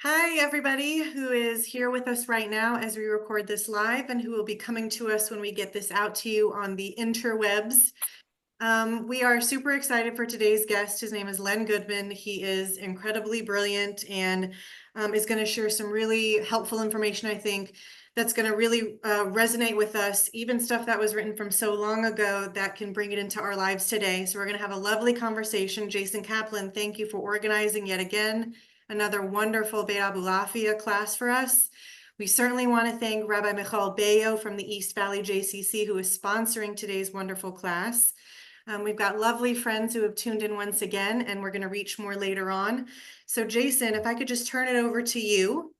Hi, everybody who is here with us right now as we record this live and who will be coming to us when we get this out to you on the interwebs. We are super excited for today's guest. His name is Lenn Goodman. He is incredibly brilliant and is going to share some really helpful information, I think, that's going to really resonate with us, even stuff that was written from so long ago that can bring it into our lives today. So we're going to have a lovely conversation. Jason Kaplan, thank you for organizing yet again another wonderful Beit Abulafia class for us. We certainly want to thank Rabbi Michael Bayo from the East Valley JCC, who is sponsoring today's wonderful class. We've got lovely friends who have tuned in once again, and we're going to reach more later on. So Jason, if I could just turn it over to you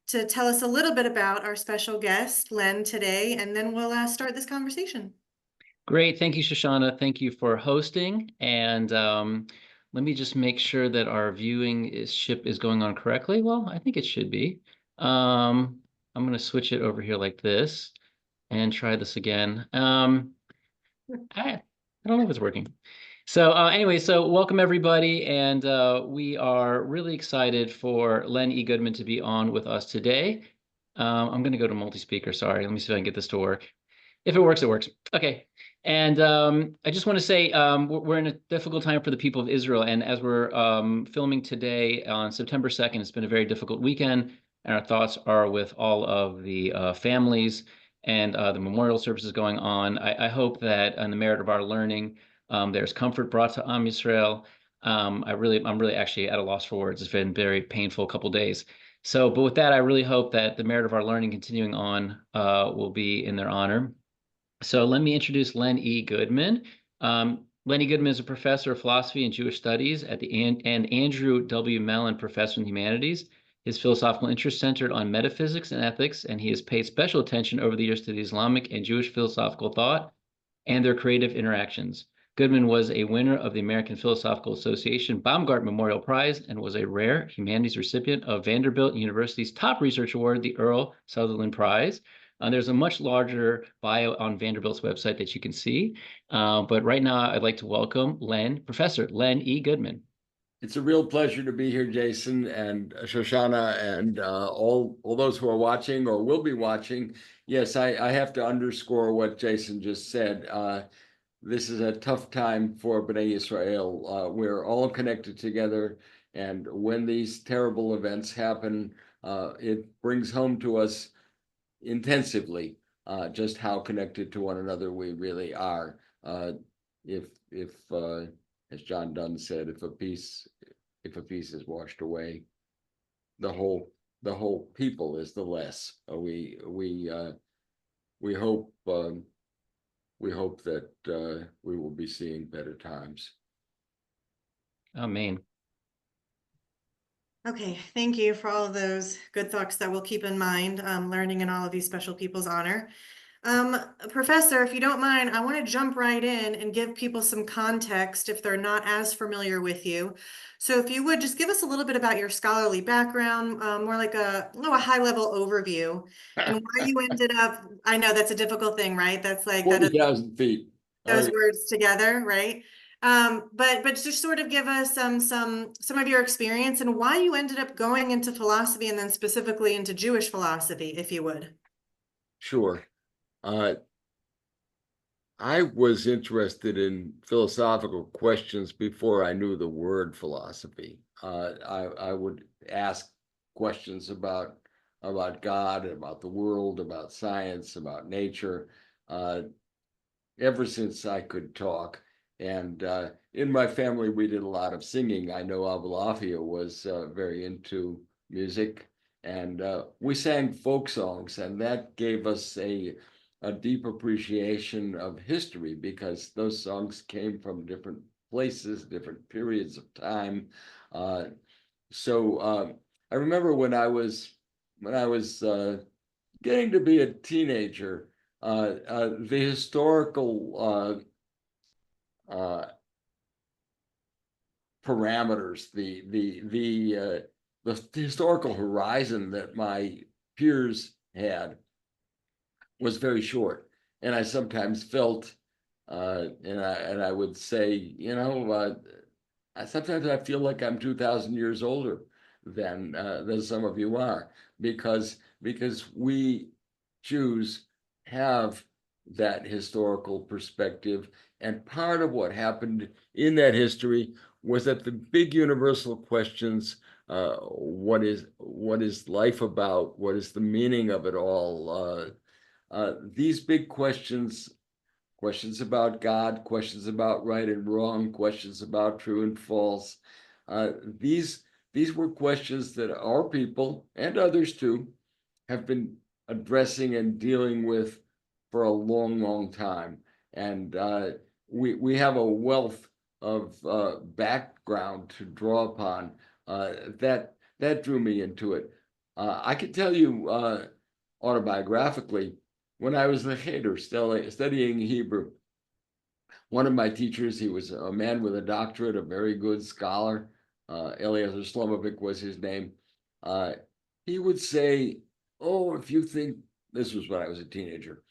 to tell us a little bit about our special guest, Lenn, today, and then we'll start this conversation. Great. Thank you, Shoshana. Thank you for hosting. And let me just make sure that our ship is going on correctly. Well, I think it should be. I'm going to switch it over here like this and try this again. I don't know if it's working. So anyway, so welcome everybody. And we are really excited for Lenn E. Goodman to be on with us today. I'm going to go to multi-speaker. Sorry. Let me see if I can get this to work. If it works, it works. Okay. And I just want to say we're in a difficult time for the people of Israel. And as we're filming today on September 2nd, it's been a very difficult weekend. And our thoughts are with all of the families and the memorial services going on. I hope that on the merit of our learning, there's comfort brought to Am Yisrael. I'm really actually at a loss for words. It's been a very painful couple days. So, but with that, I really hope that the merit of our learning continuing on will be in their honor. So let me introduce Lenn E. Goodman. Lenn E. Goodman is a professor of philosophy and Jewish studies at the and Andrew W. Mellon Professor in Humanities. His philosophical interest centered on metaphysics and ethics, and he has paid special attention over the years to the Islamic and Jewish philosophical thought and their creative interactions. Goodman was a winner of the American Philosophical Association Baumgart Memorial Prize and was a rare humanities recipient of Vanderbilt University's top research award, the Earl Sutherland Prize. There's a much larger bio on Vanderbilt's website that you can see. But right now, I'd like to welcome Professor Lenn E. Goodman. It's a real pleasure to be here, Jason and Shoshana, and all those who are watching or will be watching. Yes, I have to underscore what Jason just said. This is a tough time for Bnei Israel. We're all connected together, and when these terrible events happen, it brings home to us intensively just how connected to one another we really are. If as John Donne said, if a piece is washed away, the whole people is the less. We hope that we will be seeing better times. Amen. Okay, thank you for all of those good thoughts that we'll keep in mind, learning in all of these special people's honor. Professor, if you don't mind, I want to jump right in and give people some context if they're not as familiar with you. So if you would just give us a little bit about your scholarly background, more like a high-level overview, and why you ended up, I know that's a difficult thing, right? That's like 40,000 feet. Those words together, right? But just sort of give us some of your experience and why you ended up going into philosophy and then specifically into Jewish philosophy, if you would. Sure. I was interested in philosophical questions before I knew the word philosophy. I would ask questions about God, about the world, about science, about nature, ever since I could talk. And in my family, we did a lot of singing. I know Abulafia was very into music, and we sang folk songs, and that gave us a deep appreciation of history because those songs came from different places, different periods of time. So I remember when I was getting to be a teenager, the historical parameters, the historical horizon that my peers had was very short, and I sometimes felt, and I would say, sometimes I feel like I'm 2,000 years older than some of you are, because we Jews have that historical perspective, and part of what happened in that history was that the big universal questions, what is life about, what is the meaning of it all, these big questions about God, questions about right and wrong, questions about true and false. These were questions that our people and others too have been addressing and dealing with for a long, long time. And we have a wealth of background to draw upon that drew me into it. I can tell you autobiographically, when I was a cheder studying Hebrew, one of my teachers, he was a man with a doctorate, a very good scholar, Eliezer Slomovic was his name. He would say, oh, if you think, this was when I was a teenager,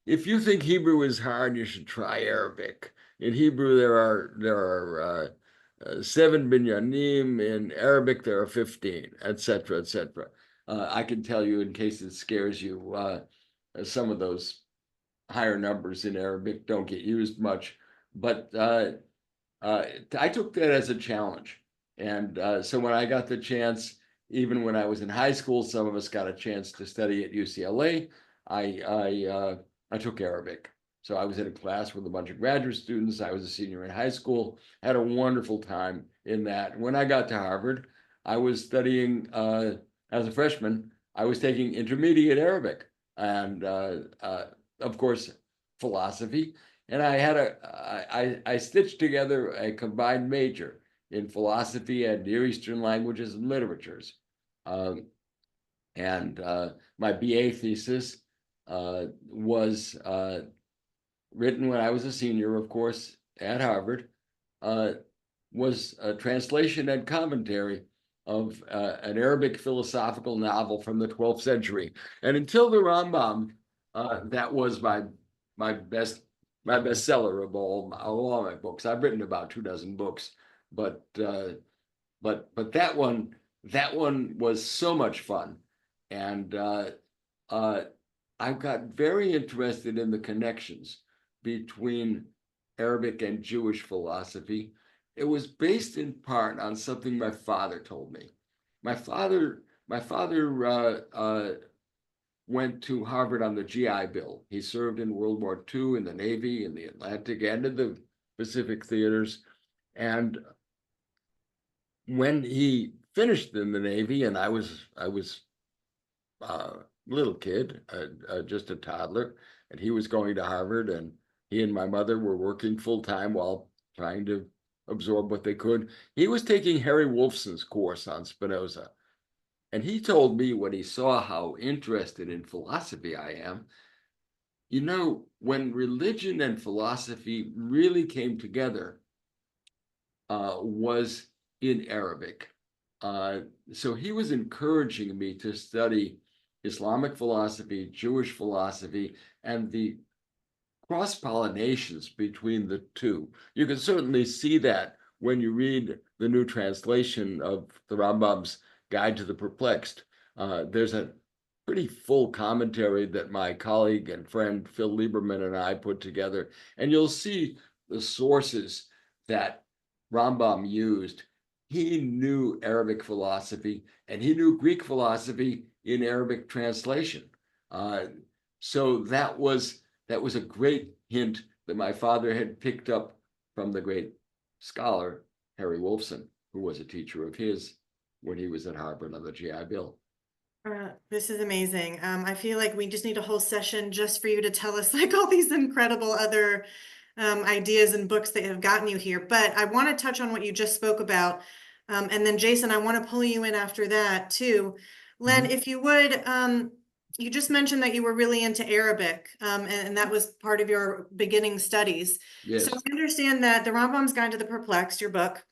if you think Hebrew is hard, you should try Arabic. In Hebrew, there are 7 binyanim. In Arabic, there are 15, etc., etc. I can tell you, in case it scares you, some of those higher numbers in Arabic don't get used much, but I took that as a challenge. And so when I got the chance, even when I was in high school, some of us got a chance to study at UCLA. I took Arabic. So I was in a class with a bunch of graduate students. I was a senior in high school, had a wonderful time in that. When I got to Harvard, I was studying, as a freshman, I was taking intermediate Arabic and, of course, philosophy. And I stitched together a combined major in philosophy and Near Eastern languages and literatures. And my BA thesis was written when I was a senior, of course, at Harvard, was a translation and commentary of an Arabic philosophical novel from the 12th century. And until the Rambam, that was my bestseller of all my books. I've written about 24 books, but that one was so much fun. And I got very interested in the connections between Arabic and Jewish philosophy. It was based in part on something my father told me. My father went to Harvard on the GI Bill. He served in World War II in the Navy, in the Atlantic, and in the Pacific theaters. And when he finished in the Navy, and I was a little kid, just a toddler, and he was going to Harvard, and he and my mother were working full time while trying to absorb what they could. He was taking Harry Wolfson's course on Spinoza. And he told me, when he saw how interested in philosophy I am, you know, when religion and philosophy really came together, was in Arabic. So he was encouraging me to study Islamic philosophy, Jewish philosophy, and the cross-pollinations between the two. You can certainly see that when you read the new translation of the Rambam's Guide to the Perplexed. There's a pretty full commentary that my colleague and friend Phil Lieberman and I put together, and you'll see the sources that Rambam used. He knew Arabic philosophy, and he knew Greek philosophy in Arabic translation. So that was a great hint that my father had picked up from the great scholar Harry Wolfson, who was a teacher of his when he was at Harvard on the GI Bill. This is amazing. I feel like we just need a whole session just for you to tell us like all these incredible other ideas and books that have gotten you here. But I want to touch on what you just spoke about. And then Jason, I want to pull you in after that too. Len, if you would, you just mentioned that you were really into Arabic, and that was part of your beginning studies. Yes. So I understand that the Rambam's Guide to the Perplexed, your book,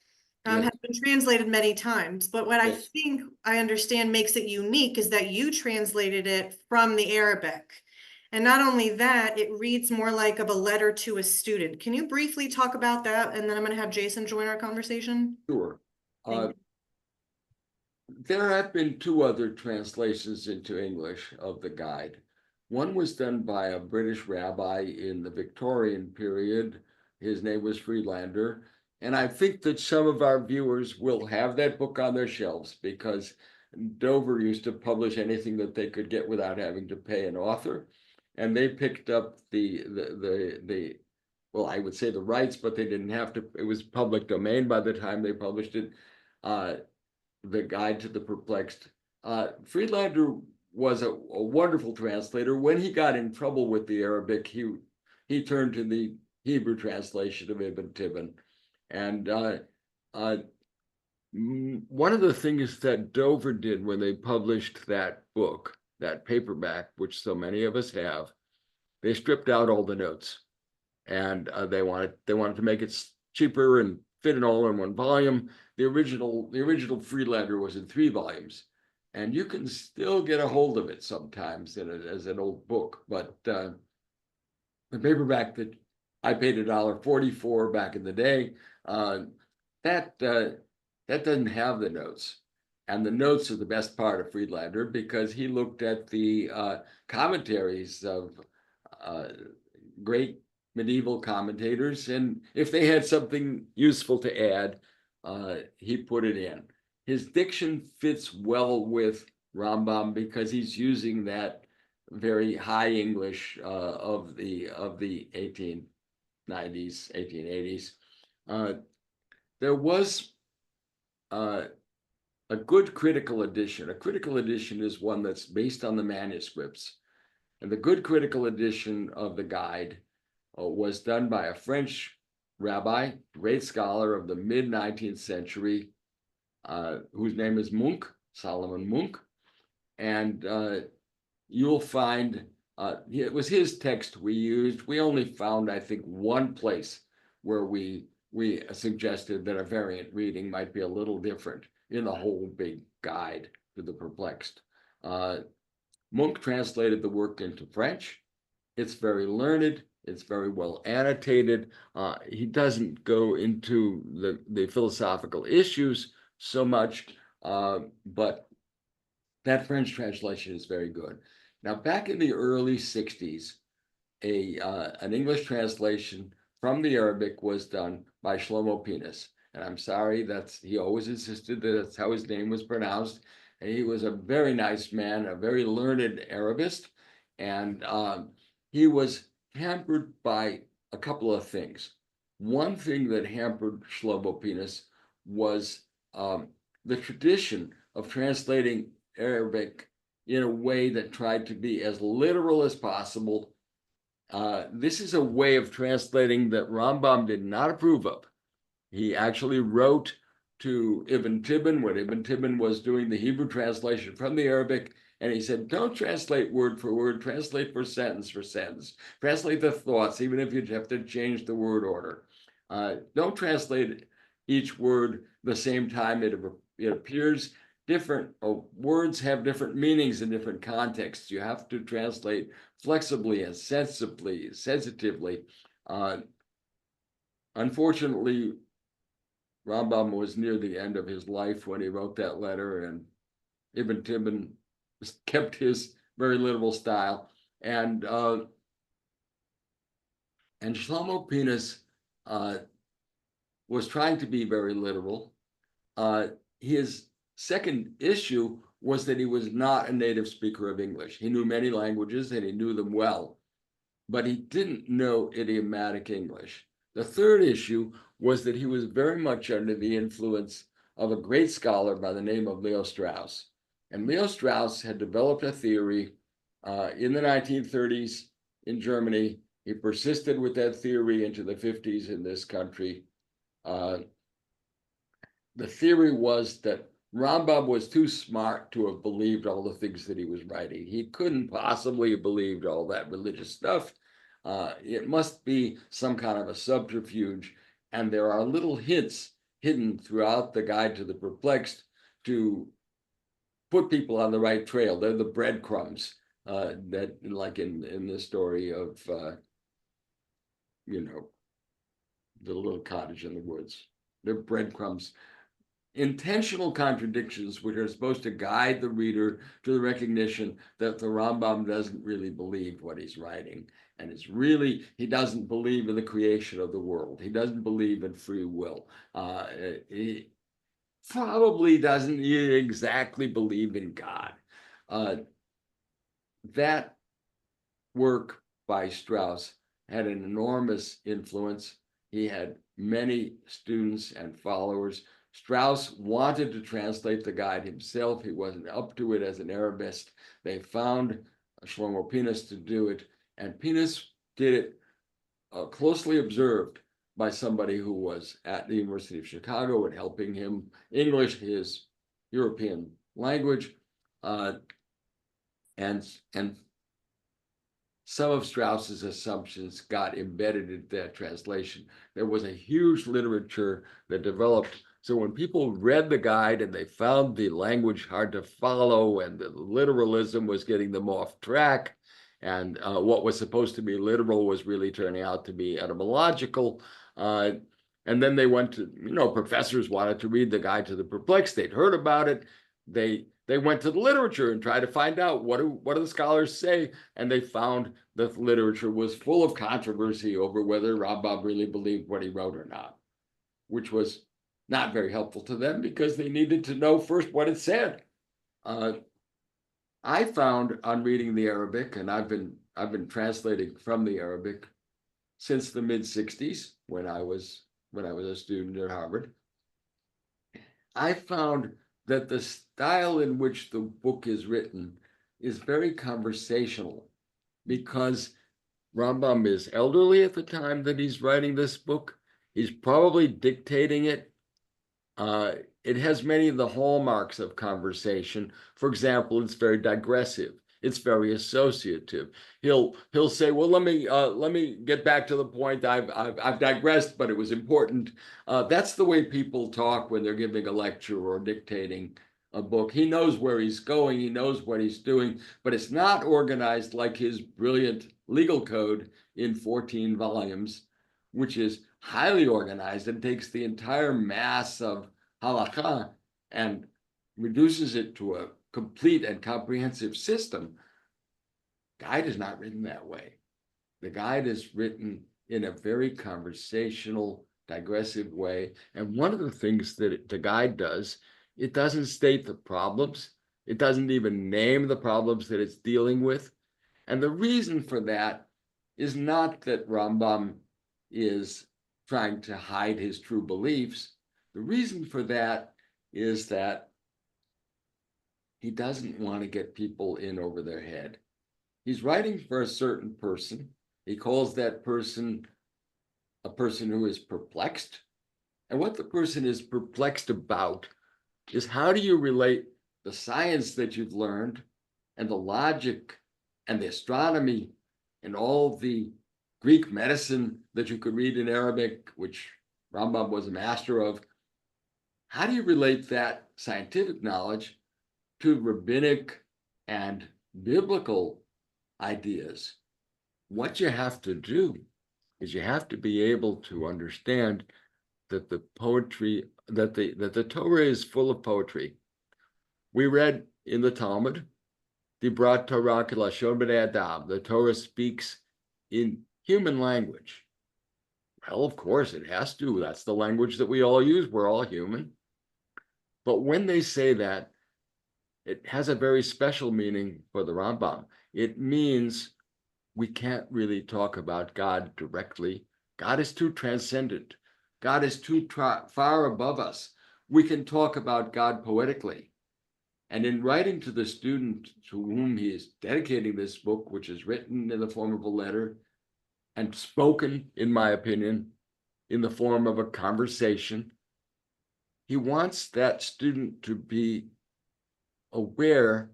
Yes. has been translated many times, but what I Yes. think I understand makes it unique is that you translated it from the Arabic. And not only that, it reads more like of a letter to a student. Can you briefly talk about that? And then I'm going to have Jason join our conversation. Sure. Thank you. There have been two other translations into English of the guide. One was done by a British rabbi in the Victorian period. His name was Friedlander. And I think that some of our viewers will have that book on their shelves because Dover used to publish anything that they could get without having to pay an author. And they picked up well, I would say the rights, but they didn't have to. It was public domain by the time they published it. The Guide to the Perplexed. Friedlander was a wonderful translator. When he got in trouble with the Arabic, he turned to the Hebrew translation of Ibn Tibbon. And one of the things that Dover did when they published that book, that paperback, which so many of us have, they stripped out all the notes, and they wanted to make it cheaper and fit it all in one volume. The original Friedlander was in 3 volumes, and you can still get a hold of it sometimes as an old book. But the paperback that I paid $1.44 back in the day, that doesn't have the notes. And the notes are the best part of Friedlander because he looked at the commentaries of great medieval commentators, and if they had something useful to add, he put it in. His diction fits well with Rambam because he's using that very high English of the 1890s, 1880s. There was a good critical edition. A critical edition is one that's based on the manuscripts. And the good critical edition of the guide was done by a French rabbi, great scholar of the mid-19th century, whose name is Munk, Solomon Munk. And you'll find, it was his text we used. We only found, I think, one place where we suggested that a variant reading might be a little different in the whole big guide to the perplexed. Munk translated the work into French. It's very learned. It's very well annotated. He doesn't go into the philosophical issues so much, but that French translation is very good. Now, back in the early 60s, an English translation from the Arabic was done by Shlomo Pinas. And I'm sorry, he always insisted that that's how his name was pronounced. And he was a very nice man, a very learned Arabist. And he was hampered by a couple of things. One thing that hampered Shlomo Pinas was the tradition of translating Arabic in a way that tried to be as literal as possible. This is a way of translating that Rambam did not approve of. He actually wrote to Ibn Tibbon when Ibn Tibbon was doing the Hebrew translation from the Arabic, and he said, don't translate word for word, translate for sentence, translate the thoughts, even if you have to change the word order. Don't translate each word the same time it appears. Different words have different meanings in different contexts. You have to translate flexibly and sensitively. Unfortunately, Rambam was near the end of his life when he wrote that letter, and Ibn Tibbon kept his very literal style. And Shlomo Pinas was trying to be very literal. His second issue was that he was not a native speaker of English. He knew many languages and he knew them well, but he didn't know idiomatic English. The third issue was that he was very much under the influence of a great scholar by the name of Leo Strauss. And Leo Strauss had developed a theory in the 1930s in Germany. He persisted with that theory into the 50s in this country. The theory was that Rambam was too smart to have believed all the things that he was writing. He couldn't possibly have believed all that religious stuff. It must be some kind of a subterfuge. And there are little hints hidden throughout the Guide to the Perplexed to put people on the right trail. They're the breadcrumbs that, like in the story of, the little cottage in the woods. They're breadcrumbs intentional contradictions which are supposed to guide the reader to the recognition that the Rambam doesn't really believe what he's writing. And he doesn't believe in the creation of the world. He doesn't believe in free will. He probably doesn't exactly believe in God. That work by Strauss had an enormous influence. He had many students and followers. Strauss wanted to translate the guide himself. He wasn't up to it as an Arabist. They found Shlomo Pinus to do it, and Pinus did it closely observed by somebody who was at the University of Chicago and helping him English, his European language, and some of Strauss's assumptions got embedded in that translation. There was a huge literature that developed. So when people read the guide and they found the language hard to follow and the literalism was getting them off track, and what was supposed to be literal was really turning out to be etymological. And then they went to, professors wanted to read the Guide to the Perplexed. They'd heard about it. They went to the literature and tried to find out what do the scholars say, and they found that the literature was full of controversy over whether Rambam really believed what he wrote or not, which was not very helpful to them because they needed to know first what it said. I found on reading the Arabic, and I've been translating from the Arabic since the mid-60s when I was a student at Harvard. I found that the style in which the book is written is very conversational because Rambam is elderly at the time that he's writing this book. He's probably dictating it. It has many of the hallmarks of conversation. For example, it's very digressive. It's very associative. He'll say, "Well, let me get back to the point. I've digressed, but it was important." That's the way people talk when they're giving a lecture or dictating a book. He knows where he's going. He knows what he's doing, but it's not organized like his brilliant legal code in 14 volumes, which is highly organized and takes the entire mass of halakha and reduces it to a complete and comprehensive system. Guide is not written that way. The guide is written in a very conversational, digressive way. And one of the things that the guide does, it doesn't state the problems. It doesn't even name the problems that it's dealing with. And the reason for that is not that Rambam is trying to hide his true beliefs. The reason for that is that he doesn't want to get people in over their head. He's writing for a certain person. He calls that person a person who is perplexed. And what the person is perplexed about is how do you relate the science that you've learned and the logic and the astronomy and all the Greek medicine that you could read in Arabic, which Rambam was a master of. How do you relate that scientific knowledge to rabbinic and biblical ideas? What you have to do is you have to be able to understand that the poetry, that the Torah is full of poetry. We read in the Talmud, Dibrat Torah Lashon Bnei Adam, the Torah speaks in human language. Well, of course it has to. That's the language that we all use. We're all human. But when they say that, it has a very special meaning for the Rambam. It means we can't really talk about God directly. God is too transcendent. God is too far above us. We can talk about God poetically. And in writing to the student to whom he is dedicating this book, which is written in the form of a letter and spoken, in my opinion, in the form of a conversation, he wants that student to be aware.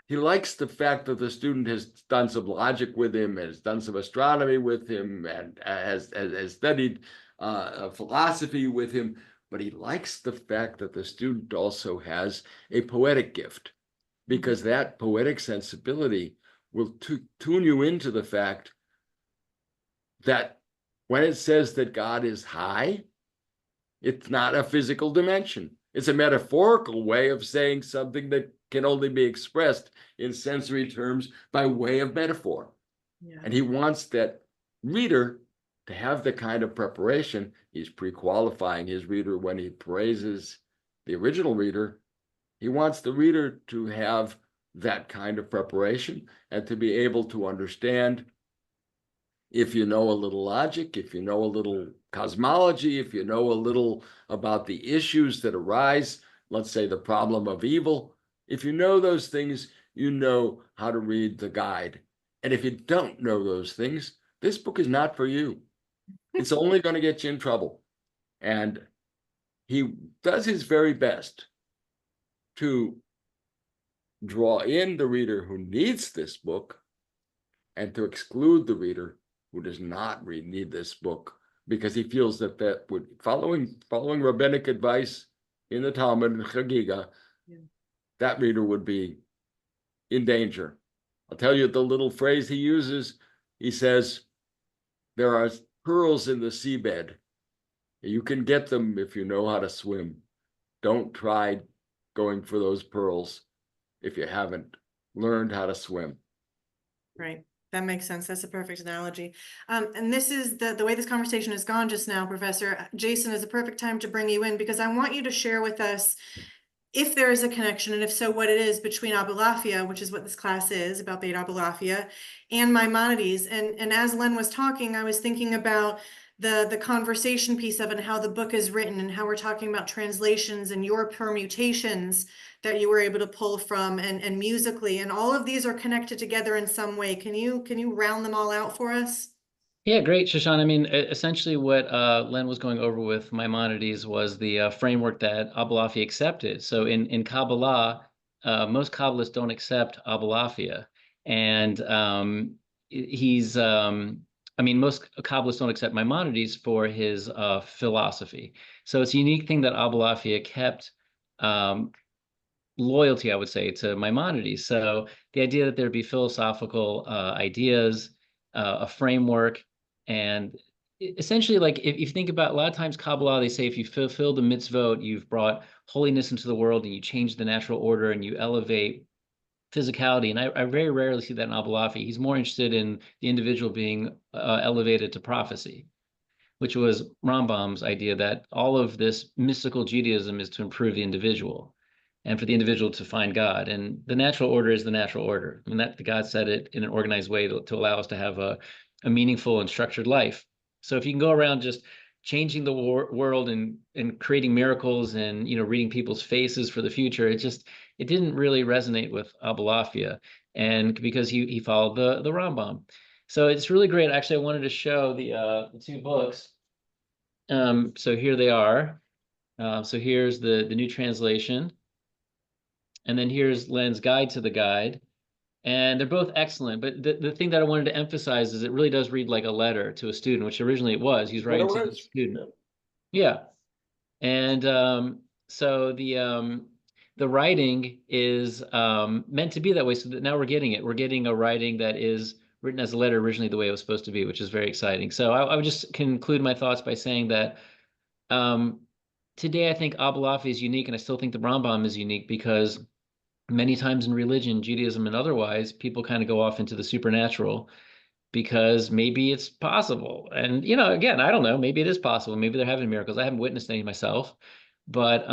He likes the fact that the student has done some logic with him, has done some astronomy with him, and has studied philosophy with him, but he likes the fact that the student also has a poetic gift, because that poetic sensibility will tune you into the fact that when it says that God is high, It's not a physical dimension. It's a metaphorical way of saying something that can only be expressed in sensory terms by way of metaphor. Yeah. And he wants that reader to have the kind of preparation. He's pre-qualifying his reader when he praises the original reader. He wants the reader to have that kind of preparation and to be able to understand, if you know a little logic, if you know a little cosmology, if you know a little about the issues that arise, let's say the problem of evil, if you know those things, you know how to read the guide. And if you don't know those things, this book is not for you. It's only going to get you in trouble. And he does his very best to draw in the reader who needs this book and to exclude the reader who does not need this book, because he feels that would, following rabbinic advice in the Talmud and Chagiga, that reader would be in danger. I'll tell you the little phrase he uses. He says, there are pearls in the seabed. You can get them if you know how to swim. Don't try going for those pearls if you haven't learned how to swim. Right. That makes sense. That's a perfect analogy. And this is the way this conversation has gone just now, Professor. Jason, is a perfect time to bring you in, because I want you to share with us if there is a connection, and if so, what it is between Abulafia, which is what this class is about, Beit Abulafia, and Maimonides. And as Len was talking, I was thinking about the conversation piece of it and how the book is written and how we're talking about translations and your permutations that you were able to pull from and musically, and all of these are connected together in some way. Can you round them all out for us? Yeah, great, Shoshana. I mean, essentially what Len was going over with Maimonides was the framework that Abulafia accepted. So in Kabbalah, most Kabbalists don't accept Abulafia. And I mean, most Kabbalists don't accept Maimonides for his philosophy. So it's a unique thing that Abulafia kept loyalty, I would say, to Maimonides. So the idea that there'd be philosophical ideas, a framework, and essentially, like if you think about, a lot of times Kabbalah, they say if you fulfill the mitzvot, you've brought holiness into the world, and you change the natural order, and you elevate physicality. And I very rarely see that in Abulafia. He's more interested in the individual being elevated to prophecy, which was Rambam's idea that all of this mystical Judaism is to improve the individual and for the individual to find God. And the natural order is the natural order. I mean, that God said it in an organized way to allow us to have a meaningful and structured life. So if you can go around just changing the world and creating miracles and, you know, reading people's faces for the future, it didn't really resonate with Abulafia, and because he followed the Rambam. So it's really great. Actually, I wanted to show the two books. So here they are. So here's the new translation. And then here's Len's guide to the guide. And they're both excellent. But the thing that I wanted to emphasize is it really does read like a letter to a student, which originally it was. He's writing to the student. Yeah. And so the writing is meant to be that way, so that now we're getting it. We're getting a writing that is written as a letter originally the way it was supposed to be, which is very exciting. So I would just conclude my thoughts by saying that today I think Abulafia is unique, and I still think the Rambam is unique, because many times in religion, Judaism and otherwise, people kind of go off into the supernatural because maybe it's possible. And, you know, again, I don't know, maybe it is possible. Maybe they're having miracles. I haven't witnessed any myself, but,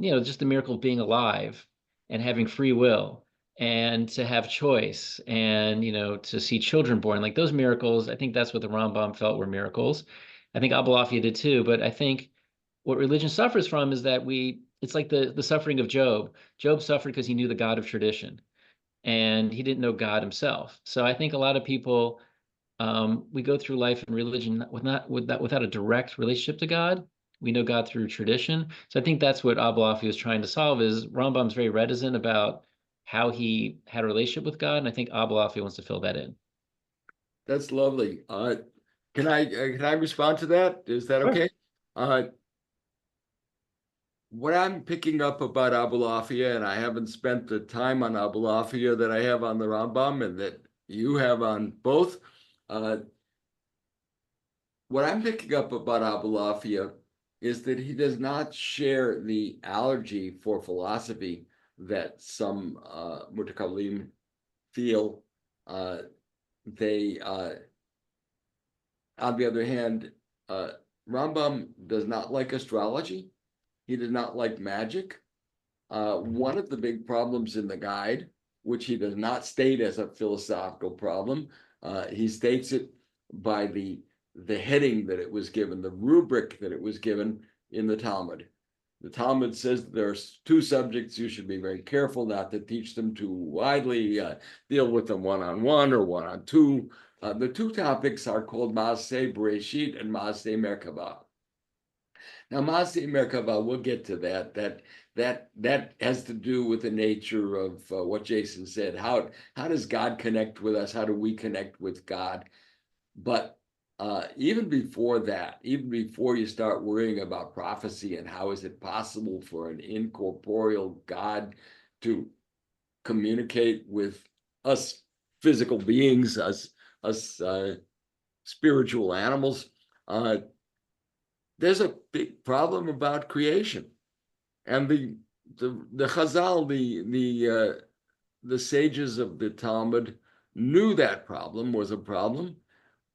you know, just the miracle of being alive and having free will and to have choice and, you know, to see children born, like those miracles, I think that's what the Rambam felt were miracles. I think Abulafia did too, but I think what religion suffers from is that it's like the suffering of Job. Job suffered because he knew the God of tradition, and he didn't know God himself. So I think a lot of people, we go through life in religion without a direct relationship to God. We know God through tradition. So I think that's what Abulafia is trying to solve. Is Rambam's very reticent about how he had a relationship with God, and I think Abulafia wants to fill that in. That's lovely. Can I respond to that? Is that Sure. okay? What I'm picking up about Abulafia, and I haven't spent the time on Abulafia that I have on the Rambam and that you have on both. What I'm picking up about Abulafia is that he does not share the allergy for philosophy that some mutakalim feel. They, on the other hand, Rambam does not like astrology. He does not like magic. One of the big problems in the guide, which he does not state as a philosophical problem, he states it by the heading that it was given, the rubric that it was given in the Talmud. The Talmud says there's two subjects you should be very careful not to teach them too widely, deal with them one-on-one or one-on-two. The two topics are called Maaseh Bereshit and Maaseh Merkavah. Now, Maaseh Merkavah, we'll get to that. That has to do with the nature of what Jason said. How does God connect with us? How do we connect with God? But even before that, even before you start worrying about prophecy and how is it possible for an incorporeal God to communicate with us physical beings, us spiritual animals, there's a big problem about creation. And the Chazal, the sages of the Talmud knew that problem was a problem.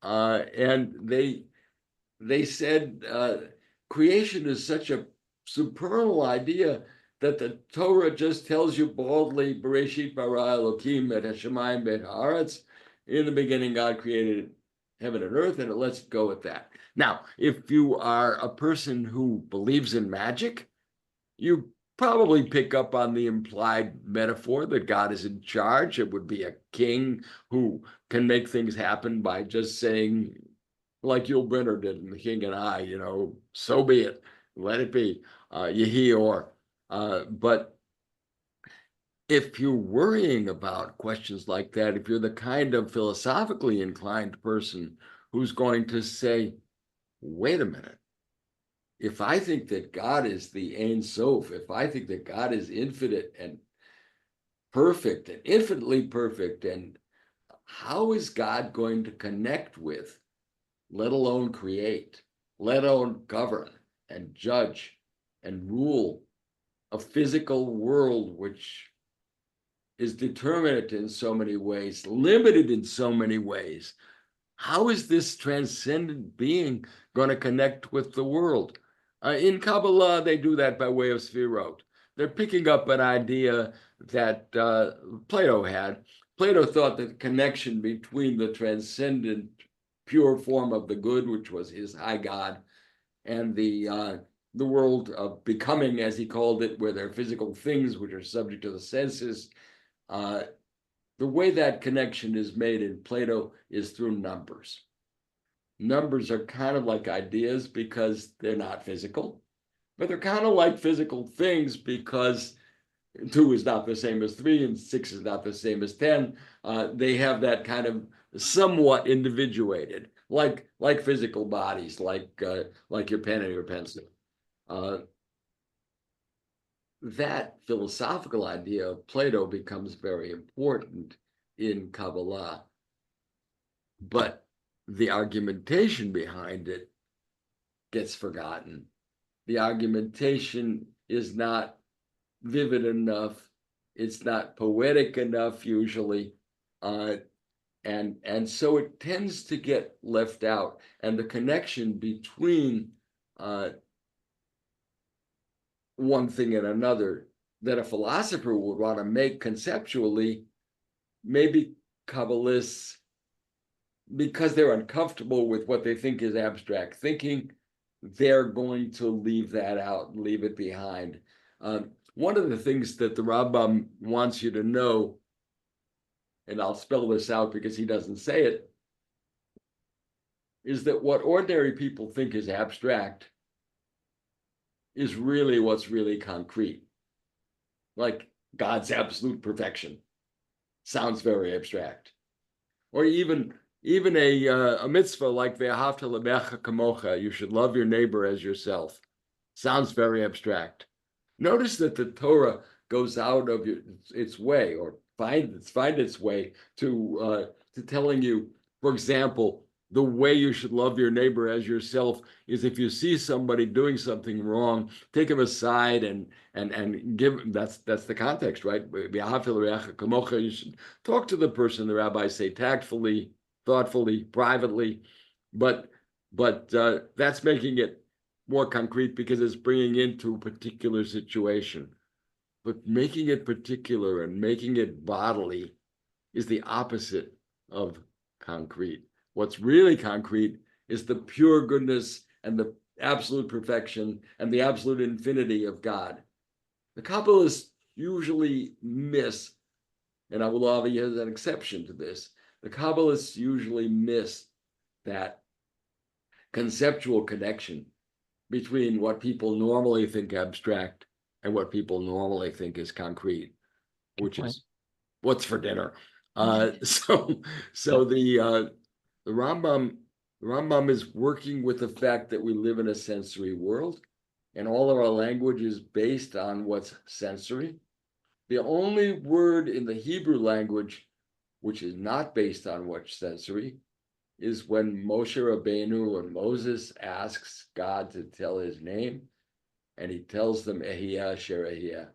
And they said creation is such a supernal idea that the Torah just tells you boldly, Bereshit bara Elokim et hashamayim bet haaretz. In the beginning, God created heaven and earth, and let's go with that. Now, if you are a person who believes in magic, you probably pick up on the implied metaphor that God is in charge. It would be a king who can make things happen by just saying, like Yul Brynner did in The King and I, so be it, let it be, yehi or. But if you're worrying about questions like that, if you're the kind of philosophically inclined person who's going to say, wait a minute, if I think that God is the Ein Sof, if I think that God is infinite and perfect and infinitely perfect, and how is God going to connect with, let alone create, let alone govern and judge and rule a physical world which is determinate in so many ways, limited in so many ways? How is this transcendent being going to connect with the world? In Kabbalah, they do that by way of Sfirot. They're picking up an idea that Plato had. Plato thought that the connection between the transcendent pure form of the good, which was his high God, and the world of becoming, as he called it, where there are physical things which are subject to the senses. The way that connection is made in Plato is through numbers. Numbers are kind of like ideas because they're not physical, but they're kind of like physical things because 2 is not the same as 3 and 6 is not the same as 10. They have that kind of somewhat individuated, like physical bodies, like your pen and your pencil. That philosophical idea of Plato becomes very important in Kabbalah, but the argumentation behind it gets forgotten. The argumentation is not vivid enough. It's not poetic enough usually. And so it tends to get left out. And the connection between one thing and another that a philosopher would want to make conceptually, maybe Kabbalists, because they're uncomfortable with what they think is abstract thinking, they're going to leave that out and leave it behind. One of the things that the Rambam wants you to know, and I'll spell this out because he doesn't say it, is that what ordinary people think is abstract is really what's really concrete. Like God's absolute perfection sounds very abstract. Or even a mitzvah like ve'ahavta l're'echa kamocha, you should love your neighbor as yourself, sounds very abstract. Notice that the Torah goes out of its way, or find its way to telling you, for example, the way you should love your neighbor as yourself is if you see somebody doing something wrong, take him aside and give. That's the context, right? You should talk to the person. The rabbis say tactfully, thoughtfully, privately, but that's making it more concrete because it's bringing into a particular situation. But making it particular and making it bodily is the opposite of concrete. What's really concrete is the pure goodness and the absolute perfection and the absolute infinity of God. The Kabbalists usually miss, and Abulafia is an exception to this, the Kabbalists usually miss that conceptual connection between what people normally think abstract and what people normally think is concrete, which is what's for dinner. So the Rambam is working with the fact that we live in a sensory world, and all of our language is based on what's sensory. The only word in the Hebrew language which is not based on what's sensory is when Moshe Rabbeinu or Moses asks God to tell his name, and he tells them Ehiyah Asher Ehiyah.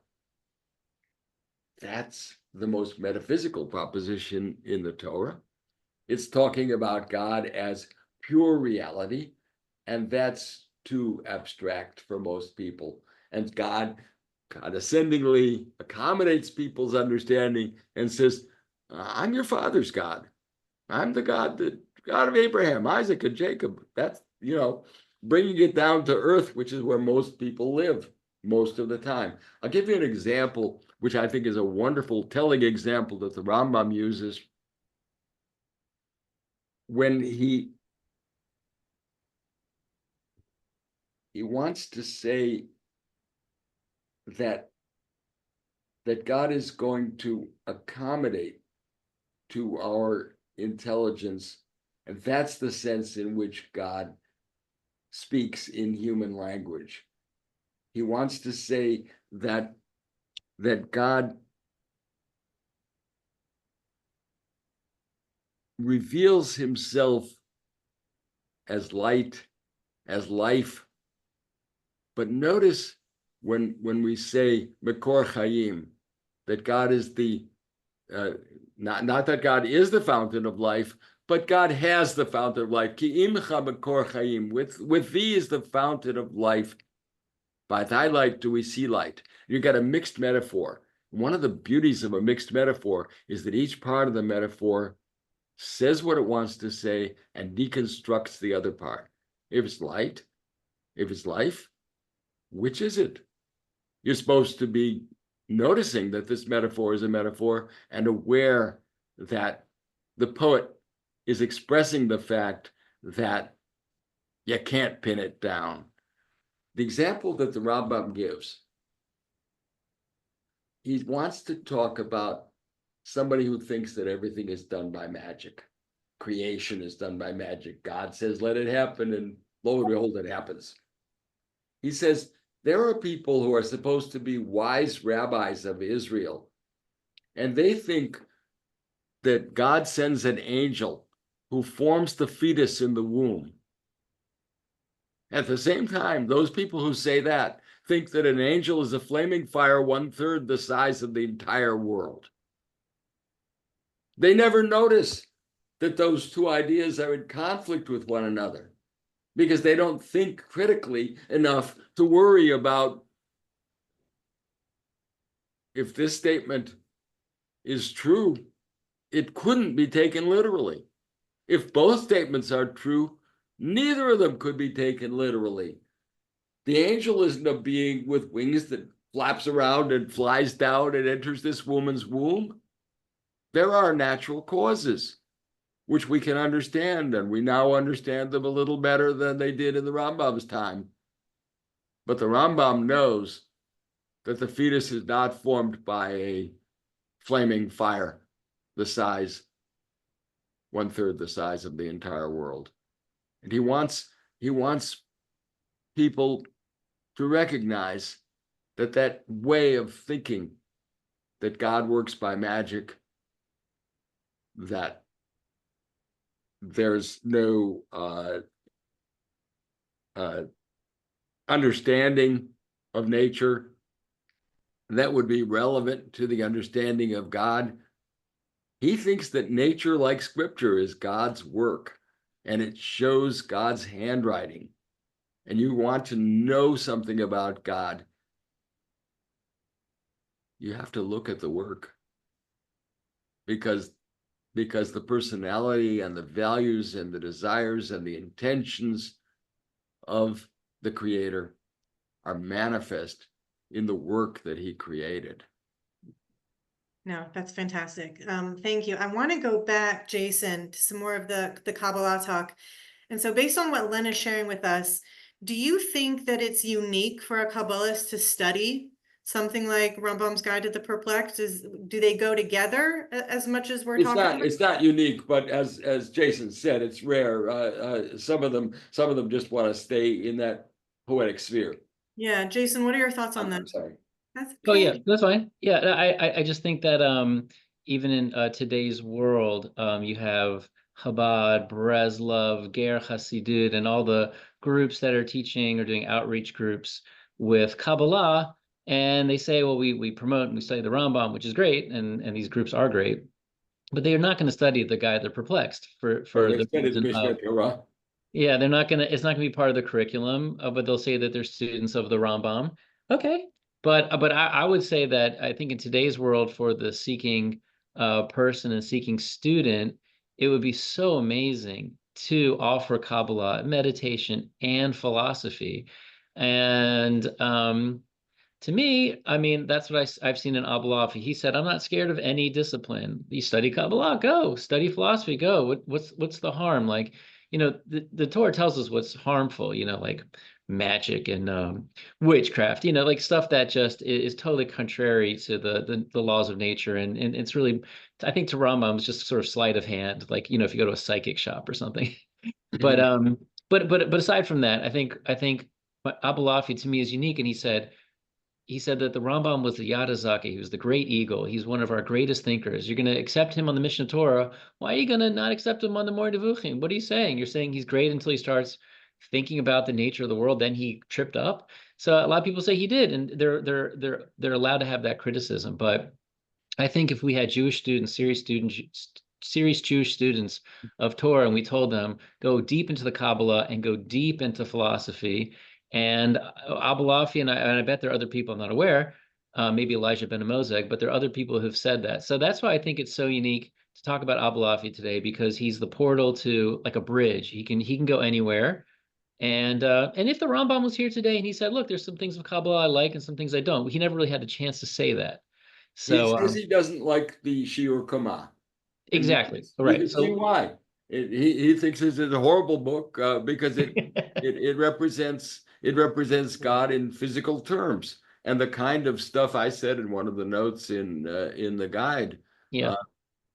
That's the most metaphysical proposition in the Torah. It's talking about God as pure reality, and that's too abstract for most people. And God condescendingly accommodates people's understanding and says, I'm your father's God. I'm the God of Abraham, Isaac, and Jacob. That's, bringing it down to earth, which is where most people live most of the time. I'll give you an example, which I think is a wonderful, telling example that the Rambam uses when he wants to say that God is going to accommodate to our intelligence, and that's the sense in which God speaks in human language. He wants to say that God reveals himself as light, as life. But notice when we say Mekor Chayim, that God is the not that God is the fountain of life, but God has the fountain of life. Ki imcha Mekor Chayim, with thee is the fountain of life. By thy light do we see light. You got a mixed metaphor. One of the beauties of a mixed metaphor is that each part of the metaphor says what it wants to say and deconstructs the other part. If it's light, if it's life, which is it? You're supposed to be noticing that this metaphor is a metaphor and aware that the poet is expressing the fact that you can't pin it down. The example that the Rambam gives, he wants to talk about somebody who thinks that everything is done by magic. Creation is done by magic. God says, let it happen, and lo and behold, it happens. He says, there are people who are supposed to be wise rabbis of Israel, and they think that God sends an angel who forms the fetus in the womb. At the same time, those people who say that think that an angel is a flaming fire 1/3 the size of the entire world. They never notice that those two ideas are in conflict with one another because they don't think critically enough to worry about if this statement is true, it couldn't be taken literally. If both statements are true, neither of them could be taken literally. The angel isn't a being with wings that flaps around and flies down and enters this woman's womb. There are natural causes, which we can understand, and we now understand them a little better than they did in the Rambam's time. But the Rambam knows that the fetus is not formed by a flaming fire the size, 1/3 the size of the entire world. And he wants people to recognize that way of thinking that God works by magic, that there's no understanding of nature that would be relevant to the understanding of God. He thinks that nature, like scripture, is God's work, and it shows God's handwriting. And you want to know something about God, you have to look at the work, because the personality and the values and the desires and the intentions of the Creator are manifest in the work that he created. No, that's fantastic. Thank you. I want to go back, Jason, to some more of the Kabbalah talk. And so based on what Lenn is sharing with us, do you think that it's unique for a Kabbalist to study something like Rambam's Guide to the Perplexed? Do they go together as much as we're talking about? It's not unique, but as Jason said, it's rare. Some of them just want to stay in that poetic sphere. Yeah, Jason, what are your thoughts on that? I'm sorry. That's Oh okay. yeah, that's fine. Yeah, I just think that even in today's world, you have Chabad, Breslov, Ger Hasidut, and all the groups that are teaching or doing outreach groups with Kabbalah, and they say, well, we promote and we study the Rambam, which is great, and these groups are great, but they are not going to study the guy they're perplexed for They the studied reason Mishnah of, Torah. yeah, they're not gonna. It's not gonna be part of the curriculum, but they'll say that they're students of the Rambam. Okay, but I would say that I think in today's world, for the seeking person and seeking student, it would be so amazing to offer Kabbalah, meditation, and philosophy, and to me, I mean, that's what I've seen in Abulafia. He said, "I'm not scared of any discipline. You study Kabbalah, go. Study philosophy, go. What's the harm? Like, the Torah tells us what's harmful. Like magic and witchcraft. Like stuff that just is totally contrary to the laws of nature. And it's really, I think, to Rambam, it's just sort of sleight of hand. Like, if you go to a psychic shop or something. But but aside from that, I think Abulafia to me is unique, and he said that the Rambam was the Yadazaki. He was the great eagle. He's one of our greatest thinkers. You're going to accept him on the Mishnah Torah. Why are you going to not accept him on the Moreh Nevuchim? What are you saying? You're saying he's great until he starts thinking about the nature of the world. Then he tripped up. So a lot of people say he did, and they're allowed to have that criticism. But I think if we had Jewish students, serious Jewish students of Torah, and we told them, go deep into the Kabbalah and go deep into philosophy, and Abulafia, and I bet there are other people I'm not aware, maybe Elijah Ben Mosek, but there are other people who've said that. So that's why I think it's so unique to talk about Abulafia today, because he's the portal to, like, a bridge. He can go anywhere. And if the Rambam was here today and he said, look, there's some things of Kabbalah I like and some things I don't, he never really had the chance to say that. He So says he doesn't like the Shiur Kama. exactly. You Right. can see why. He thinks it's a horrible book because it represents God in physical terms, and the kind of stuff I said in one of the notes in the guide. Yeah.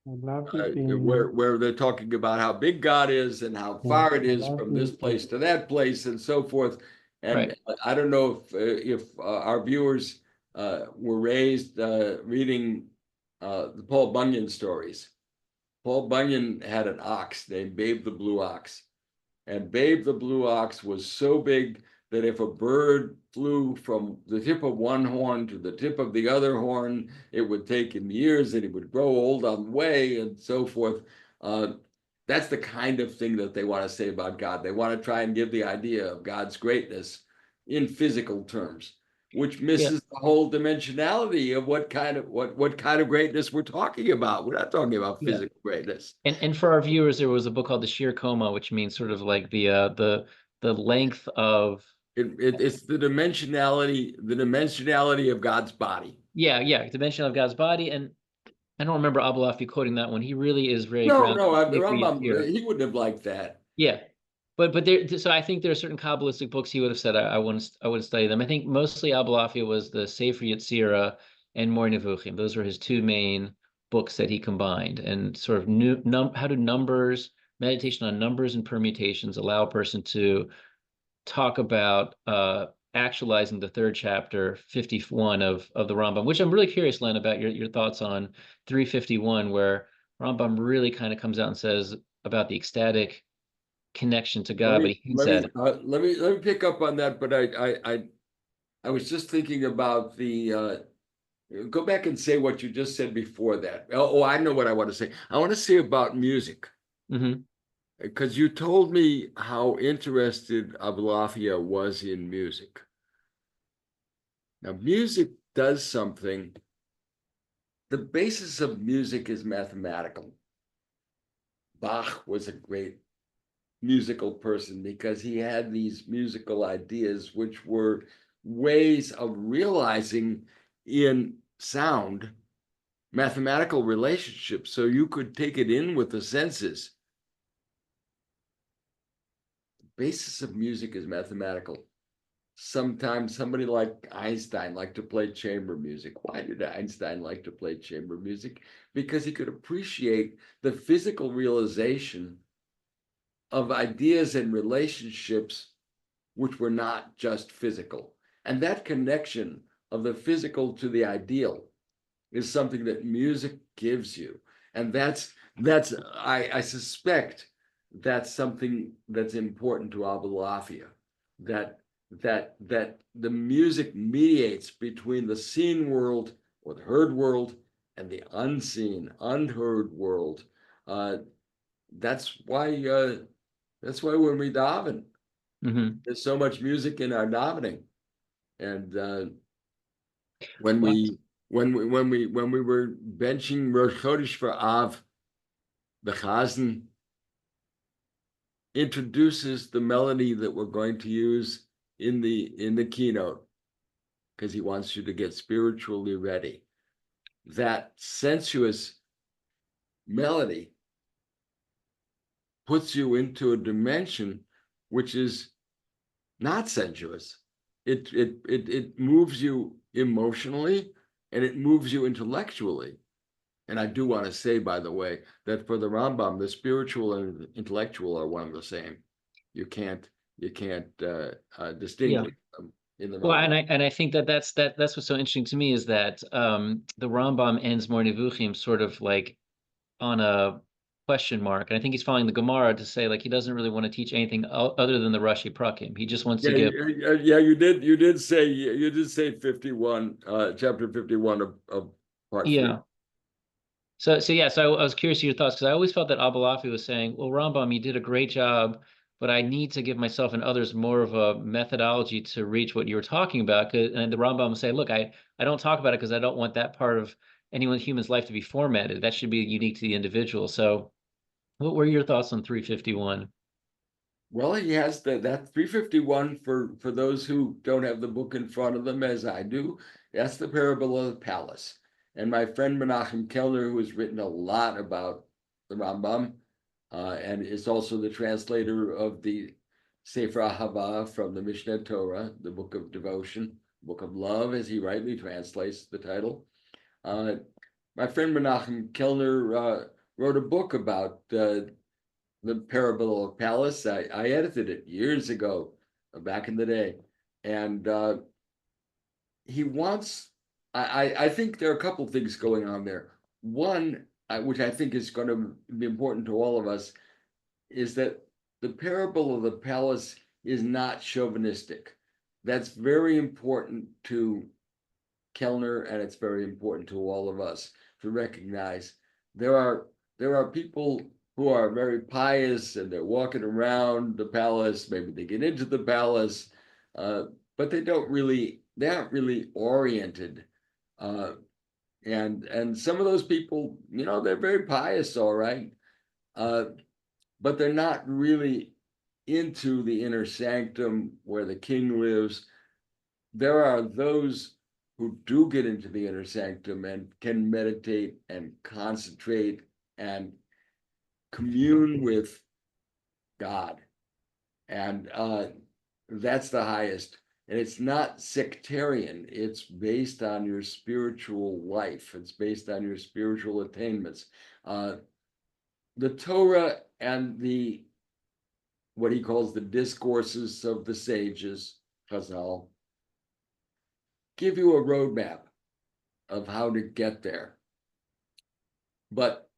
Where they're talking about how big God is and how far it is from this place to that place and so forth. And Right. I don't know if our viewers were raised reading the Paul Bunyan stories. Paul Bunyan had an ox named Babe the Blue Ox. And Babe the Blue Ox was so big that if a bird flew from the tip of one horn to the tip of the other horn, it would take him years and he would grow old on the way and so forth. That's the kind of thing that they want to say about God. They want to try and give the idea of God's greatness in physical terms, which misses the whole dimensionality of what kind of greatness we're talking about. We're not talking about physical greatness. And for our viewers, there was a book called the Shir Koma, which means sort of like the length of it's the dimensionality of God's body. Yeah, dimension of God's body. And I don't remember Abulafia quoting that one. He really is very No, grounded. he wouldn't have liked that. Yeah. But there, so I think there are certain Kabbalistic books he would have said I wouldn't study them. I think mostly Abulafia was the Sefer Yetzirah and Moreh Nevuchim. Those were his two main books that he combined, and sort of how do numbers, meditation on numbers and permutations, allow a person to talk about actualizing the third chapter, 51 of the Rambam, which I'm really curious, Len, about your thoughts on 351, where Rambam really kind of comes out and says, about the ecstatic connection to God, but he hints at it. Let me pick up on that. But I was just thinking about the go back and say what you just said before that. Oh, I know what I want to say. I want to say about music. Mhm. Because you told me how interested Abulafia was in music. Now, music does something. The basis of music is mathematical. Bach was a great musical person because he had these musical ideas, which were ways of realizing in sound mathematical relationships. So you could take it in with the senses. The basis of music is mathematical. Sometimes somebody like Einstein liked to play chamber music. Why did Einstein like to play chamber music? Because he could appreciate the physical realization of ideas and relationships which were not just physical. And that connection of the physical to the ideal is something that music gives you. And that's I suspect that's something that's important to Abulafia, that the music mediates between the seen world or the heard world and the unseen, unheard world. That's why when we daven, Mhm. there's so much music in our davening. And when Well, we were benching Rosh Chodesh for Av, the Chazan introduces the melody that we're going to use in the keynote because he wants you to get spiritually ready. That sensuous melody puts you into a dimension which is not sensuous. It moves you emotionally and it moves you intellectually. And I do want to say, by the way, that for the Rambam, the spiritual and the intellectual are one and the same. You can't yeah. distinguish them in the Well, Rambam. and I think that's what's so interesting to me is that the Rambam ends Moreh Nevuchim sort of like on a question mark, and I think he's following the Gemara to say like he doesn't really want to teach anything other than the Rashi Prakim. He just wants to give. Yeah, you did say 51, chapter 51 of part 3. Yeah. So yeah, so I was curious of your thoughts because I always felt that Abulafi was saying, well, Rambam, you did a great job, but I need to give myself and others more of a methodology to reach what you were talking about. And the Rambam would say, look, I don't talk about it because I don't want that part of anyone human's life to be formatted. That should be unique to the individual. So what were your thoughts on 351? Well, he has that 351 for those who don't have the book in front of them, as I do. That's the parable of the palace. And my friend Menachem Kellner, who has written a lot about the Rambam, and is also the translator of the Sefer Ahava from the Mishneh Torah, the book of devotion, book of love, as he rightly translates the title. My friend Menachem Kellner wrote a book about the parable of palace. I edited it years ago, back in the day, and he wants. I think there are a couple of things going on there. One, which I think is going to be important to all of us, is that the parable of the palace is not chauvinistic. That's very important to Kellner, and it's very important to all of us to recognize there are people who are very pious and they're walking around the palace. Maybe they get into the palace, but they aren't really oriented. And some of those people, they're very pious, all right, but they're not really into the inner sanctum where the king lives. There are those who do get into the inner sanctum and can meditate and concentrate and commune with God. And that's the highest. And it's not sectarian. It's based on your spiritual life. It's based on your spiritual attainments. The Torah and what he calls the discourses of the sages, Chazal, give you a roadmap of how to get there. But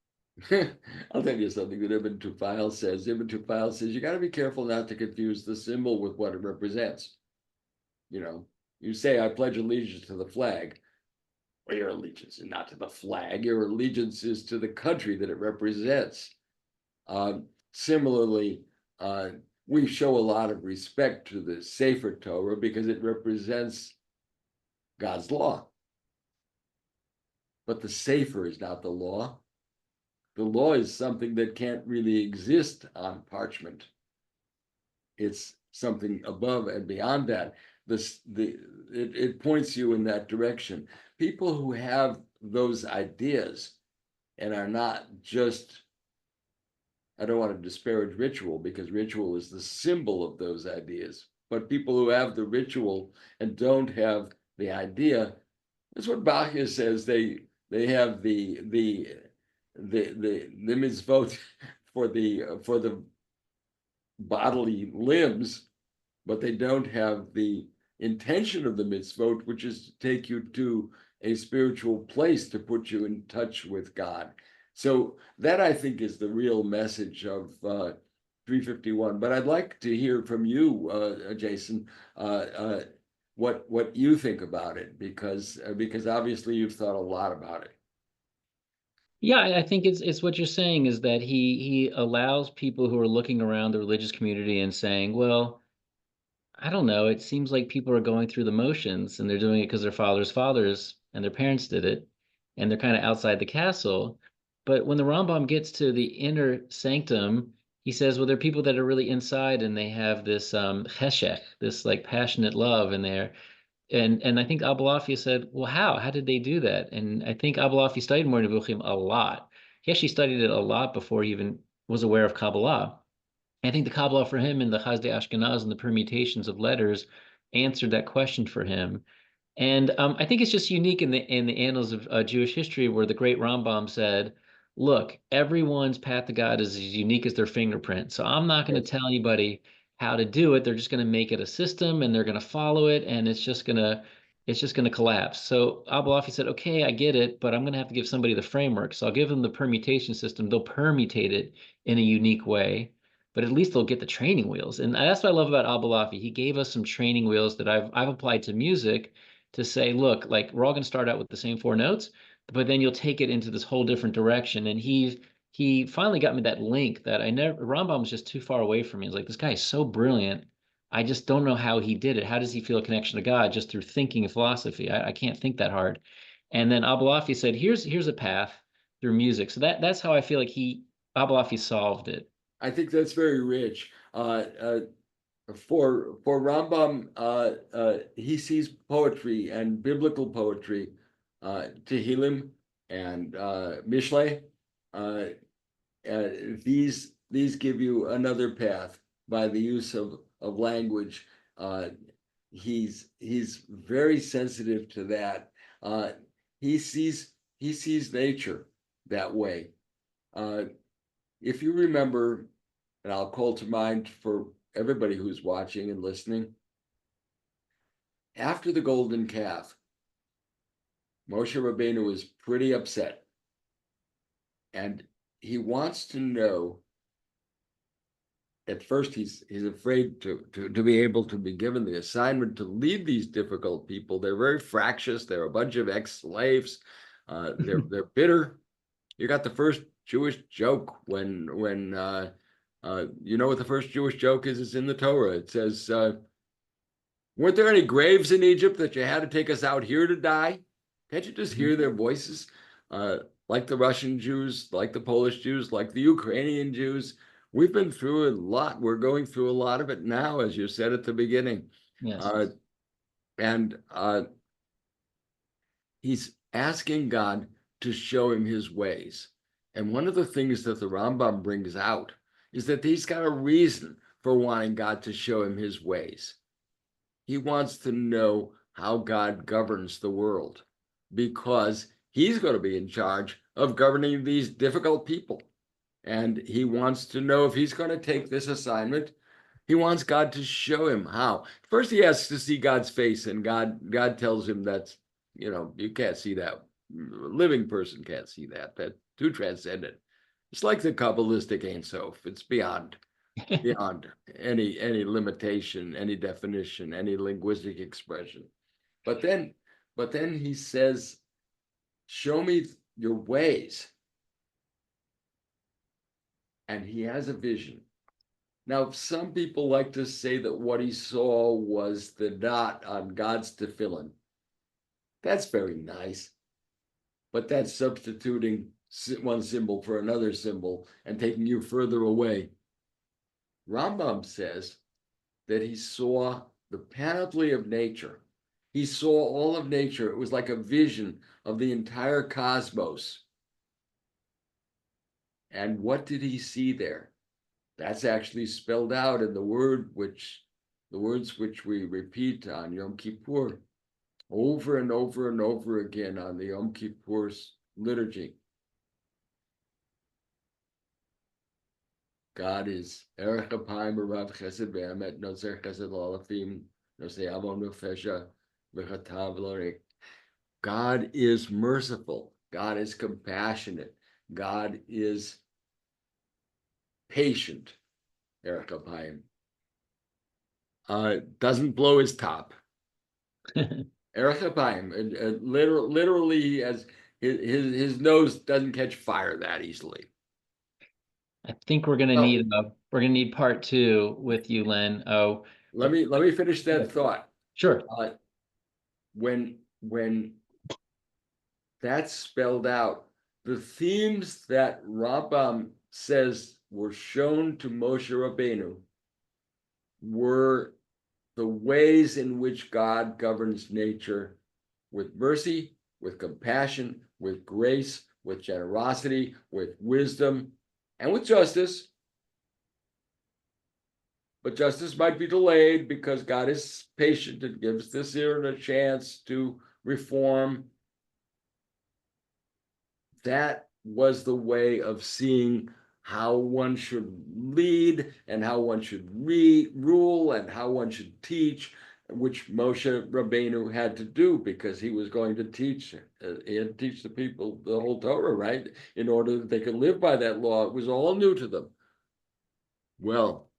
I'll tell you something that Ibn Tufayl says. Ibn Tufayl says you got to be careful not to confuse the symbol with what it represents. You know, you say, I pledge allegiance to the flag. Well, your allegiance is not to the flag. Your allegiance is to the country that it represents. Similarly, we show a lot of respect to the Sefer Torah because it represents God's law. But the Sefer is not the law. The law is something that can't really exist on parchment. It's something above and beyond that. It points you in that direction. People who have those ideas and are not just, I don't want to disparage ritual because ritual is the symbol of those ideas, but people who have the ritual and don't have the idea, that's what Bachia says. They have the mitzvot for the bodily limbs, but they don't have the intention of the mitzvot, which is to take you to a spiritual place to put you in touch with God. So that, I think, is the real message of 351. But I'd like to hear from you, Jason, what you think about it, because obviously you've thought a lot about it. Yeah, I think it's what you're saying is that he allows people who are looking around the religious community and saying, well, I don't know, it seems like people are going through the motions and they're doing it because their fathers and their parents did it, and they're kind of outside the castle. But when the Rambam gets to the inner sanctum, he says, well, there are people that are really inside and they have this cheshech, this like passionate love in there. And I think Abulafia said, well, how did they do that? And I think Abulafia studied Moreh Nevuchim a lot. He actually studied it a lot before he even was aware of Kabbalah. I think the Kabbalah for him and the Chazdei Ashkenaz and the permutations of letters answered that question for him. And I think it's just unique in the annals of Jewish history where the great Rambam said, "Look, everyone's path to God is as unique as their fingerprint. So I'm not going to tell anybody how to do it. They're just going to make it a system and they're going to follow it, and it's just gonna collapse." So Abulafi said, "Okay, I get it, but I'm going to have to give somebody the framework. So I'll give them the permutation system. They'll permutate it in a unique way." But at least they'll get the training wheels. And that's what I love about Abulafi. He gave us some training wheels that I've applied to music to say, look, like we're all going to start out with the same 4 notes, but then you'll take it into this whole different direction. And he finally got me that link that Rambam was just too far away from me. I was like, this guy is so brilliant. I just don't know how he did it. How does he feel a connection to God just through thinking and philosophy? I can't think that hard. And then Abulafi said, here's a path through music. So that's how I feel like Abulafi solved it. I think that's very rich. For Rambam, he sees poetry and biblical poetry, Tehillim and Mishle. These give you another path by the use of language. He's very sensitive to that. He sees nature that way. If you remember, and I'll call to mind for everybody who's watching and listening, after the golden calf, Moshe Rabbeinu was pretty upset. And he wants to know, at first he's afraid to be able to be given the assignment to lead these difficult people. They're very fractious. They're a bunch of ex-slaves. They're bitter. You got the first Jewish joke when you know what the first Jewish joke is? It's in the Torah. It says, weren't there any graves in Egypt that you had to take us out here to die? Can't you just hear their voices? Like the Russian Jews, like the Polish Jews, like the Ukrainian Jews. We've been through a lot. We're going through a lot of it now, as you said at the beginning. Yes. And he's asking God to show him his ways. And one of the things that the Rambam brings out is that he's got a reason for wanting God to show him his ways. He wants to know how God governs the world because he's going to be in charge of governing these difficult people. And he wants to know if he's going to take this assignment. He wants God to show him how. First, he has to see God's face, and God tells him that's, you can't see that. A living person can't see that. That's too transcendent. It's like the Kabbalistic Ein Sof. It's beyond any limitation, any definition, any linguistic expression. But then he says, show me your ways. And he has a vision. Now, some people like to say that what he saw was the dot on God's tefillin. That's very nice. But that's substituting one symbol for another symbol and taking you further away. Rambam says that he saw the panoply of nature. He saw all of nature. It was like a vision of the entire cosmos. And what did he see there? That's actually spelled out in the words which we repeat on Yom Kippur over and over and over again on the Yom Kippur's liturgy. God is Erech Apayim Rav Chesed Ve'emet Nozer Chesed L'Alafim Nosei Avon Nefesha V'Chatav L'Orik. God is merciful. God is compassionate. God is patient. Erech Apayim doesn't blow his top. Erech Apayim, literally, he has his nose doesn't catch fire that easily. I think we're gonna need part 2 with you, Len. Oh, let me finish that thought. Sure. When that's spelled out, the themes that Rambam says were shown to Moshe Rabbeinu were the ways in which God governs nature with mercy, with compassion, with grace, with generosity, with wisdom, and with justice. But justice might be delayed because God is patient and gives this Aaron a chance to reform. That was the way of seeing how one should lead and how one should rule and how one should teach, which Moshe Rabbeinu had to do because he was going to teach. He had to teach the people the whole Torah, right? In order that they could live by that law. It was all new to them. Well,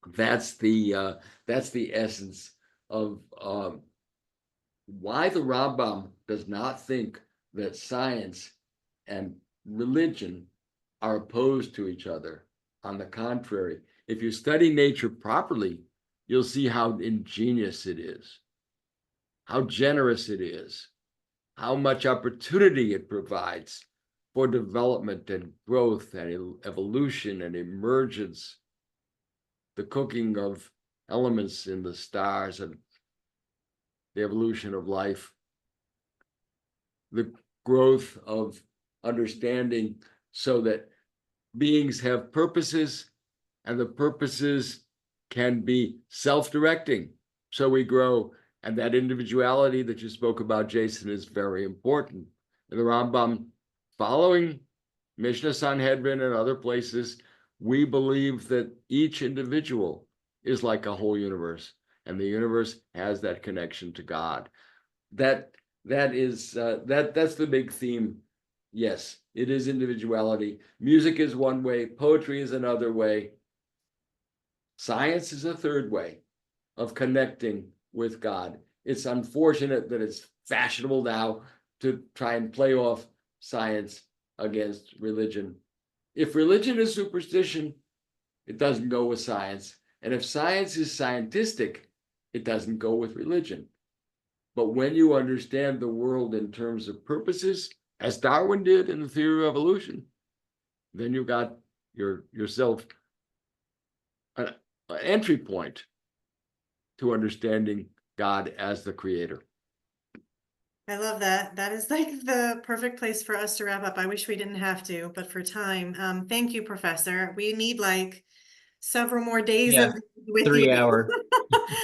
that's the essence of why the Rambam does not think that science and religion are opposed to each other. On the contrary, if you study nature properly, you'll see how ingenious it is, how generous it is, how much opportunity it provides for development and growth and evolution and emergence, the cooking of elements in the stars and the evolution of life, the growth of understanding so that beings have purposes and the purposes can be self-directing. So we grow, and that individuality that you spoke about, Jason, is very important. In the Rambam, following Mishnah Sanhedrin and other places, we believe that each individual is like a whole universe, and the universe has that connection to God. That's the big theme. Yes, it is individuality. Music is one way, poetry is another way. Science is a third way of connecting with God. It's unfortunate that it's fashionable now to try and play off science against religion. If religion is superstition, it doesn't go with science. And if science is scientistic, it doesn't go with religion. But when you understand the world in terms of purposes, as Darwin did in the theory of evolution, then you got yourself an entry point to understanding God as the creator. I love that. That is like the perfect place for us to wrap up. I wish we didn't have to, but for time, thank you, Professor. We need like several more days of with 3 you. hour.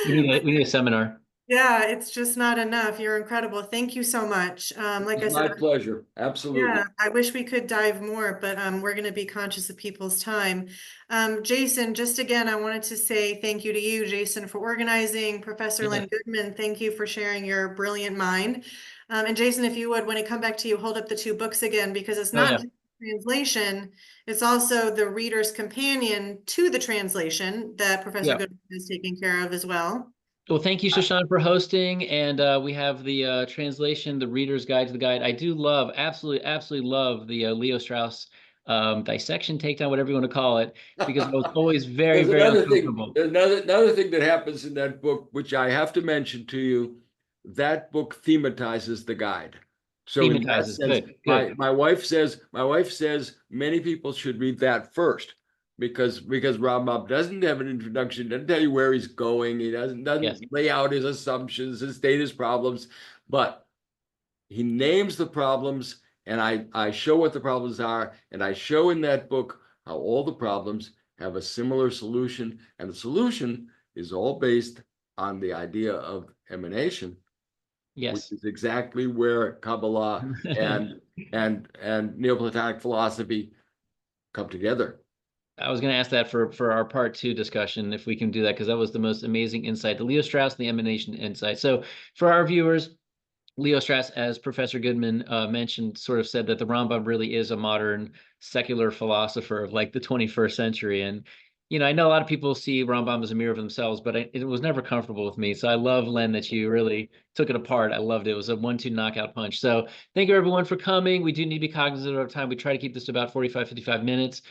We need a seminar. Yeah, it's just not enough. You're incredible. Thank you so much. Like I said, My pleasure. Absolutely. yeah, I wish we could dive more, but we're going to be conscious of people's time. Jason, just again, I wanted to say thank you to you, Jason, for organizing. Professor Lenn Goodman, thank you for sharing your brilliant mind. And Jason, if you would, when I come back to you, hold up the 2 books again, because it's not translation, it's also the reader's companion to the translation that Professor Yeah. Goodman is taking care of as well. Well, thank you, Shoshana, for hosting. And we have the translation, the Reader's Guide to the Guide. I do love, absolutely love the Leo Strauss dissection, takedown, whatever you want to call it, because I was always very, There's very another thing, uncomfortable. there's another thing that happens in that book, which I have to mention to you. That book thematizes the guide. So in that Thematizes. sense, Good. my wife says many people should read that first because Rambam doesn't have an introduction, doesn't tell you where he's going, he doesn't Yes. lay out his assumptions, state his problems, but he names the problems, and I show what the problems are, and I show in that book how all the problems have a similar solution, and the solution is all based on the idea of emanation, which Yes. is exactly where Kabbalah and Neoplatonic philosophy come together. I was going to ask that for our part 2 discussion, if we can do that, because that was the most amazing insight, the Leo Strauss and the emanation insight. So for our viewers, Leo Strauss, as Professor Goodman mentioned, sort of said that the Rambam really is a modern secular philosopher of like the 21st century. And, you know, I know a lot of people see Rambam as a mirror of themselves, but it was never comfortable with me. So I love, Len, that you really took it apart. I loved it. It was a 1-2 knockout punch. So thank you, everyone, for coming. We do need to be cognizant of our time. We try to keep this to about 45, 55 minutes.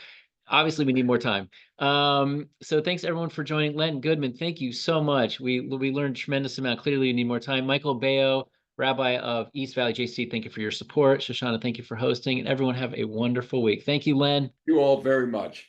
Obviously, we need more time. So thanks, everyone, for joining. Lenn Goodman, thank you so much. We learned a tremendous amount. Clearly, you need more time. Michael Baio, Rabbi of East Valley JC, thank you for your support. Shoshana, thank you for hosting. And everyone have a wonderful week. Thank you, Len. You all very much.